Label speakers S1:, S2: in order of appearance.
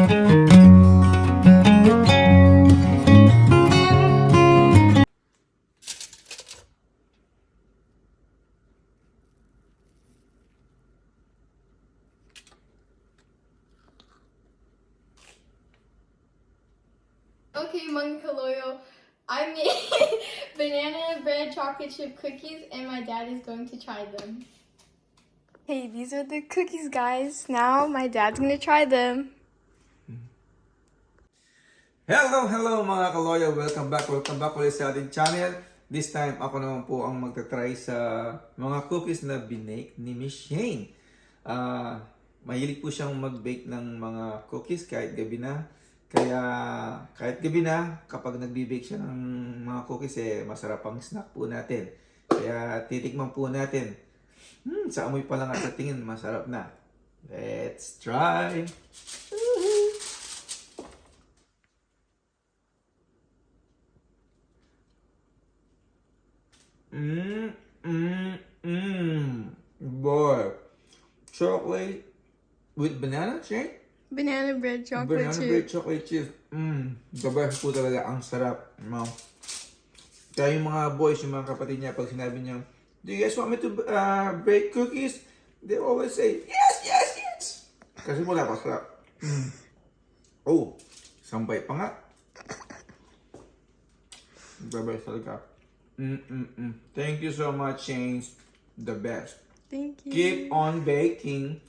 S1: Okay, Mga Kaloyo, I made banana bread chocolate chip cookies and my dad is going to try them. Hey, these are the cookies, guys. Now my dad's gonna try them.
S2: Hello mga kaloyo! Welcome back ulit sa ating channel. This time, ako naman po ang magta-try sa mga cookies na binake ni Miss Shane. Mahilig po siyang mag-bake ng mga cookies kahit gabi na. Kaya kahit gabi na, kapag nagbi-bake siya ng mga cookies, masarap ang snack po natin. Kaya titikman po natin. Sa amoy pa lang at sa tingin, masarap na. Let's try! Boy, chocolate with banana shake?
S1: Banana bread chocolate
S2: Banana
S1: chip.
S2: bread chocolate chip. The best po talaga. Ang sarap. No? Kaya yung mga boys, yung mga kapatid niya, pag sinabi niya, do you guys want me to bake cookies? They always say, yes, yes, yes! Kasi wala pa sarap. Oh, sampay pa nga. The best talaga. Thank you so much, James. The best.
S1: Thank you.
S2: Keep on baking.